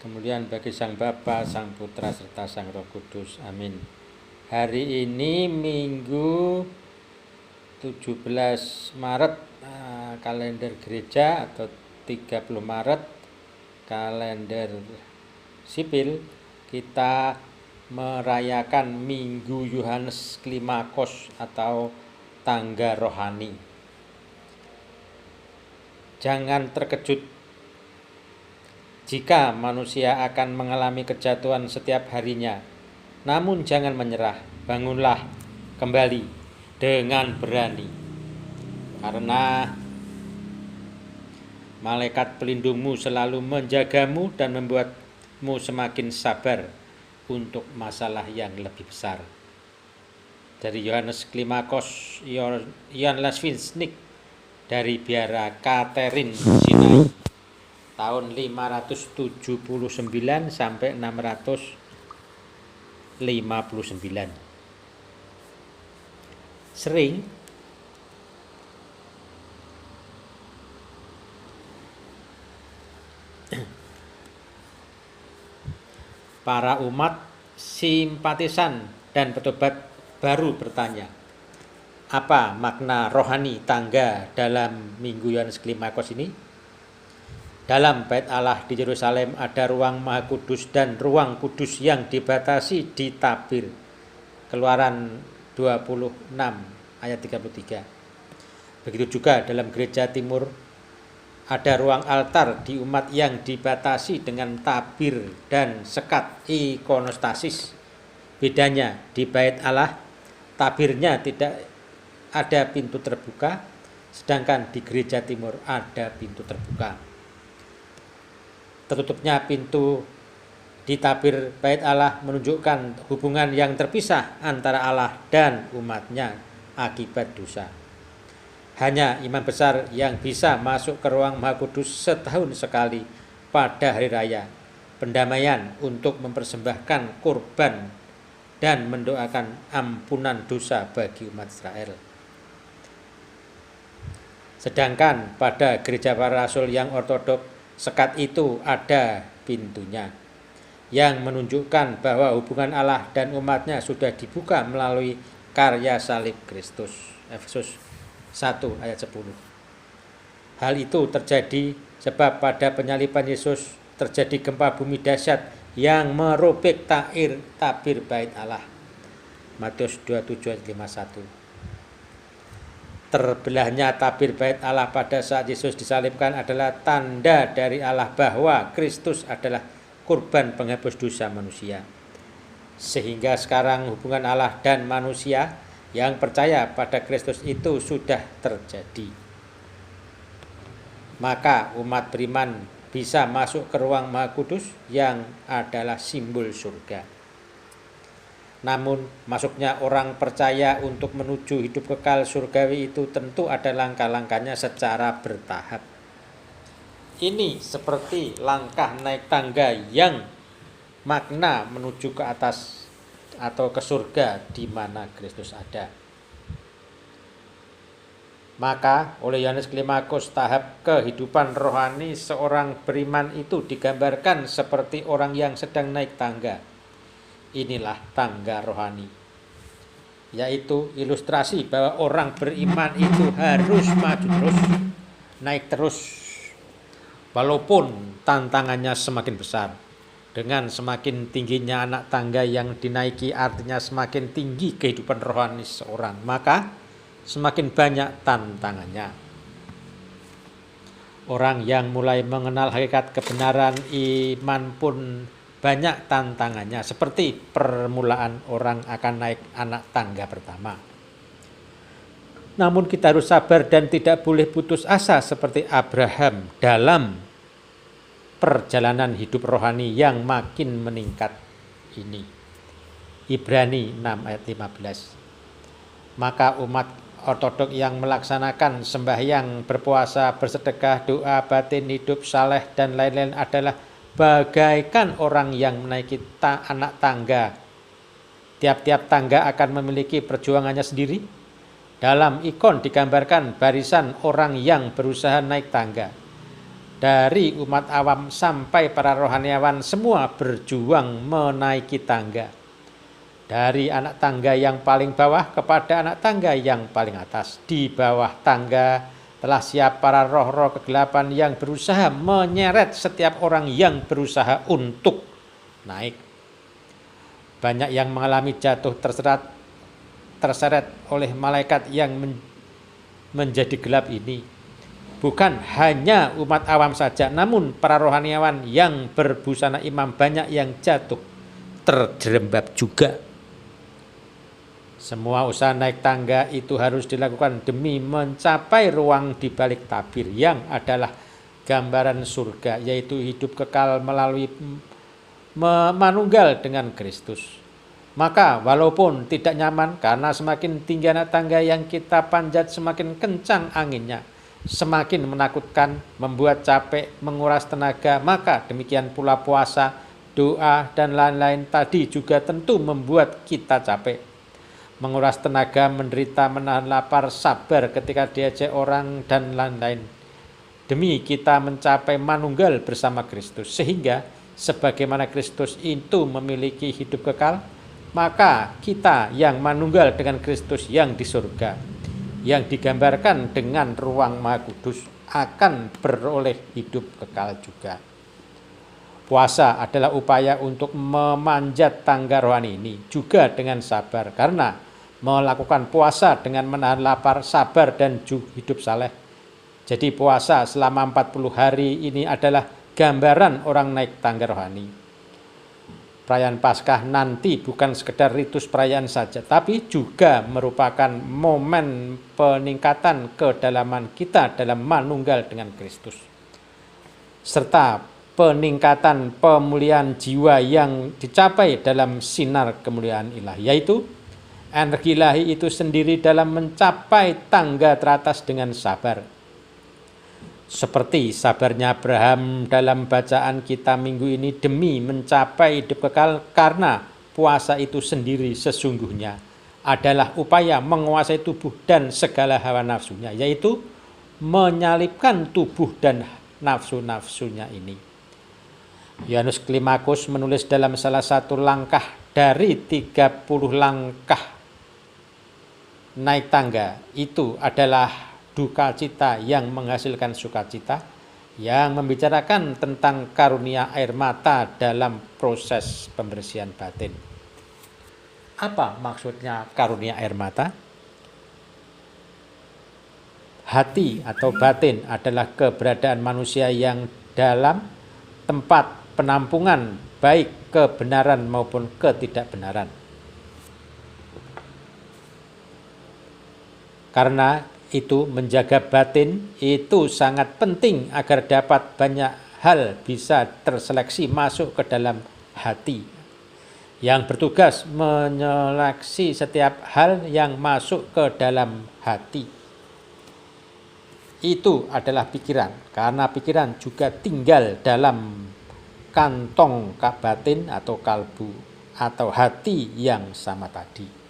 Kemuliaan bagi Sang Bapa, Sang Putra, serta Sang Roh Kudus. Amin. Hari ini Minggu 17 Maret kalender gereja atau 30 Maret kalender sipil, kita merayakan Minggu Yohanes Klimakos atau tangga rohani. Jangan terkejut jika manusia akan mengalami kejatuhan setiap harinya. Namun jangan menyerah, bangunlah kembali dengan berani. Karena malaikat pelindungmu selalu menjagamu dan membuatmu semakin sabar untuk masalah yang lebih besar. Dari Yohanes Klimakos, Jan Lasvinsnik, dari biara Katerin Sinai, tahun 579 sampai 659. Sering para umat simpatisan dan petobat baru bertanya, apa makna rohani tangga dalam Minggu Yohanes Klimakos ini? Dalam bait Allah di Yerusalem ada ruang Maha Kudus dan ruang kudus yang dibatasi di tabir. Keluaran 26 ayat 33. Begitu juga dalam gereja timur ada ruang altar di umat yang dibatasi dengan tabir dan sekat ikonostasis. Bedanya di bait Allah tabirnya tidak ada pintu terbuka, sedangkan di gereja timur ada pintu terbuka. Tertutupnya pintu di tabir bait Allah menunjukkan hubungan yang terpisah antara Allah dan umatnya akibat dosa. Hanya imam besar yang bisa masuk ke ruang Maha Kudus setahun sekali pada hari raya pendamaian untuk mempersembahkan kurban dan mendoakan ampunan dosa bagi umat Israel. Sedangkan pada gereja para rasul yang ortodok, sekat itu ada pintunya yang menunjukkan bahwa hubungan Allah dan umatnya sudah dibuka melalui karya salib Kristus. Efesus 1 ayat 10. Hal itu terjadi sebab pada penyaliban Yesus terjadi gempa bumi dahsyat yang merobek tabir bait Allah. Matius 27 ayat 51. Terbelahnya tabir bait Allah pada saat Yesus disalibkan adalah tanda dari Allah bahwa Kristus adalah kurban penghapus dosa manusia. Sehingga sekarang hubungan Allah dan manusia yang percaya pada Kristus itu sudah terjadi. Maka umat beriman bisa masuk ke ruang Maha Kudus yang adalah simbol surga. Namun masuknya orang percaya untuk menuju hidup kekal surgawi itu tentu ada langkah-langkahnya secara bertahap. Ini seperti langkah naik tangga yang makna menuju ke atas atau ke surga di mana Kristus ada. Maka oleh Yohanes Klimakos tahap kehidupan rohani seorang beriman itu digambarkan seperti orang yang sedang naik tangga. Inilah tangga rohani, yaitu ilustrasi bahwa orang beriman itu harus maju terus, naik terus, walaupun tantangannya semakin besar. Dengan semakin tingginya anak tangga yang dinaiki artinya semakin tinggi kehidupan rohani seorang, maka semakin banyak tantangannya. Orang yang mulai mengenal hakikat kebenaran iman pun banyak tantangannya, seperti permulaan orang akan naik anak tangga pertama. Namun kita harus sabar dan tidak boleh putus asa seperti Abraham dalam perjalanan hidup rohani yang makin meningkat ini. Ibrani 6 ayat 15. Maka umat ortodok yang melaksanakan sembahyang, berpuasa, bersedekah, doa, batin, hidup saleh dan lain-lain adalah bagaikan orang yang menaiki anak tangga. Tiap-tiap tangga akan memiliki perjuangannya sendiri. Dalam ikon digambarkan barisan orang yang berusaha naik tangga. dari umat awam sampai para rohaniawan semua berjuang menaiki tangga. Dari anak tangga yang paling bawah kepada anak tangga yang paling atas. Di bawah tangga telah siap para roh-roh kegelapan yang berusaha menyeret setiap orang yang berusaha untuk naik. Banyak yang mengalami jatuh terseret oleh malaikat yang menjadi gelap ini. Bukan hanya umat awam saja, namun para rohaniawan yang berbusana imam banyak yang jatuh terjerembab juga. Semua usaha naik tangga itu harus dilakukan demi mencapai ruang di balik tabir yang adalah gambaran surga, yaitu hidup kekal melalui manunggal dengan Kristus. Maka walaupun tidak nyaman karena semakin tinggi anak tangga yang kita panjat semakin kencang anginnya, semakin menakutkan, membuat capek, menguras tenaga, maka demikian pula puasa, doa, dan lain-lain tadi juga tentu membuat kita capek. Menguras tenaga, menderita, menahan lapar, sabar ketika diajak orang, dan lain-lain. Demi kita mencapai manunggal bersama Kristus. Sehingga sebagaimana Kristus itu memiliki hidup kekal, maka kita yang manunggal dengan Kristus yang di surga, yang digambarkan dengan ruang Maha Kudus, akan beroleh hidup kekal juga. Puasa adalah upaya untuk memanjat tangga rohani ini juga dengan sabar, karena melakukan puasa dengan menahan lapar, sabar, dan hidup saleh. Jadi puasa selama 40 hari ini adalah gambaran orang naik tangga rohani. Perayaan Paskah nanti bukan sekedar ritus perayaan saja, tapi juga merupakan momen peningkatan kedalaman kita dalam manunggal dengan Kristus, serta peningkatan pemulihan jiwa yang dicapai dalam sinar kemuliaan ilahi, yaitu energi ilahi itu sendiri dalam mencapai tangga teratas dengan sabar. Seperti sabarnya Abraham dalam bacaan kita minggu ini demi mencapai hidup kekal, karena puasa itu sendiri sesungguhnya adalah upaya menguasai tubuh dan segala hawa nafsunya, yaitu menyalibkan tubuh dan nafsu-nafsunya ini. Yohanes Klimakus menulis dalam salah satu langkah dari 30 langkah naik tangga itu adalah duka cita yang menghasilkan sukacita, yang membicarakan tentang karunia air mata dalam proses pembersihan batin. Apa maksudnya karunia air mata? Hati atau batin adalah keberadaan manusia yang dalam tempat penampungan baik kebenaran maupun ketidakbenaran. Karena itu menjaga batin itu sangat penting agar dapat banyak hal bisa terseleksi masuk ke dalam hati, yang bertugas menyeleksi setiap hal yang masuk ke dalam hati. Itu adalah pikiran, karena pikiran juga tinggal dalam kantong batin atau kalbu atau hati yang sama tadi.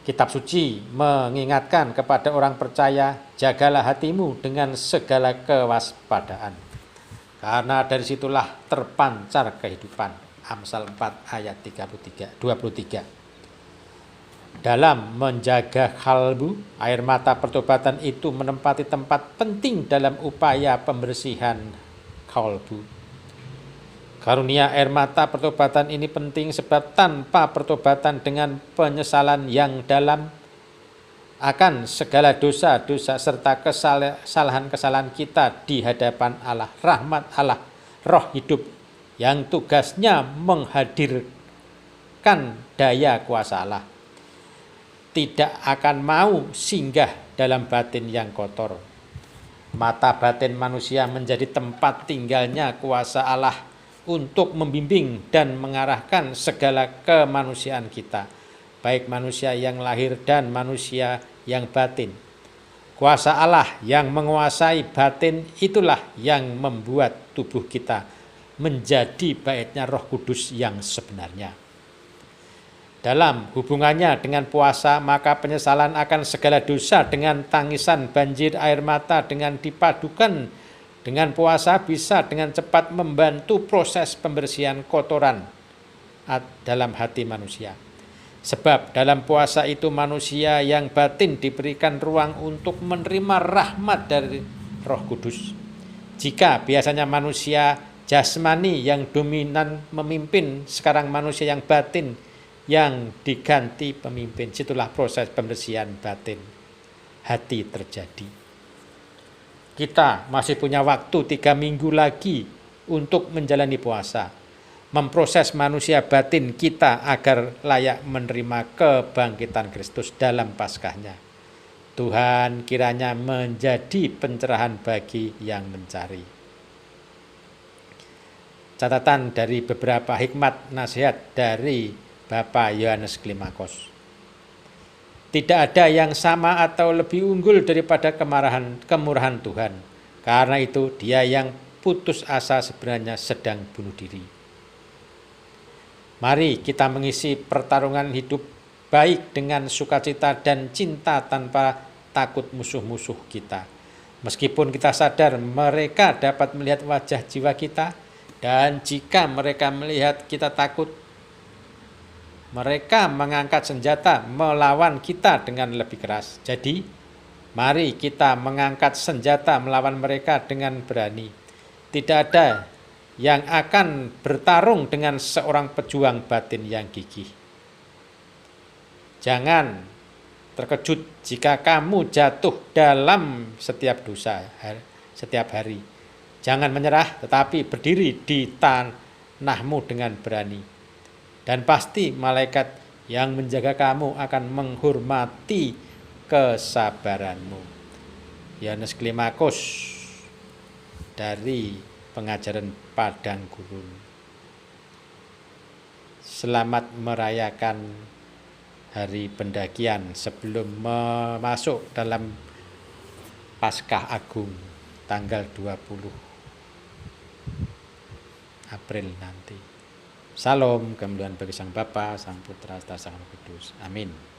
Kitab suci mengingatkan kepada orang percaya, jagalah hatimu dengan segala kewaspadaan, karena dari situlah terpancar kehidupan. Amsal 4 ayat 23. Dalam menjaga kalbu, air mata pertobatan itu menempati tempat penting dalam upaya pembersihan kalbu. Karunia air mata pertobatan ini penting sebab tanpa pertobatan dengan penyesalan yang dalam akan segala dosa-dosa serta kesalahan-kesalahan kita di hadapan Allah, rahmat Allah, roh hidup yang tugasnya menghadirkan daya kuasa Allah, tidak akan mau singgah dalam batin yang kotor. Mata batin manusia menjadi tempat tinggalnya kuasa Allah untuk membimbing dan mengarahkan segala kemanusiaan kita, baik manusia yang lahir dan manusia yang batin. Kuasa Allah yang menguasai batin itulah yang membuat tubuh kita menjadi baitnya Roh Kudus yang sebenarnya. Dalam hubungannya dengan puasa, maka penyesalan akan segala dosa dengan tangisan banjir air mata dengan dipadukan Dengan puasa bisa dengan cepat membantu proses pembersihan kotoran dalam hati manusia. Sebab dalam puasa itu manusia yang batin diberikan ruang untuk menerima rahmat dari Roh Kudus. Jika biasanya manusia jasmani yang dominan memimpin, sekarang manusia yang batin yang diganti pemimpin. Situlah proses pembersihan batin hati terjadi. Kita masih punya waktu 3 minggu lagi untuk menjalani puasa, memproses manusia batin kita agar layak menerima kebangkitan Kristus dalam Paskahnya. Tuhan kiranya menjadi pencerahan bagi yang mencari. Catatan dari beberapa hikmat nasihat dari Bapak Yohanes Klimakos. Tidak ada yang sama atau lebih unggul daripada kemurahan Tuhan. Karena itu dia yang putus asa sebenarnya sedang bunuh diri. Mari kita mengisi pertarungan hidup baik dengan sukacita dan cinta tanpa takut musuh-musuh kita. Meskipun kita sadar mereka dapat melihat wajah jiwa kita, dan jika mereka melihat kita takut, mereka mengangkat senjata melawan kita dengan lebih keras. Jadi, mari kita mengangkat senjata melawan mereka dengan berani. Tidak ada yang akan bertarung dengan seorang pejuang batin yang gigih. Jangan terkejut jika kamu jatuh dalam setiap dosa setiap hari. Jangan menyerah, tetapi berdiri di tanahmu dengan berani. Dan pasti malaikat yang menjaga kamu akan menghormati kesabaranmu. Yohanes Klimakos dari pengajaran Padang Gurun. Selamat merayakan hari pendakian sebelum masuk dalam Paskah Agung tanggal 20 April nanti. Salam kemuliaan bagi Sang Bapa, Sang Putra, Sang Roh Kudus. Amin.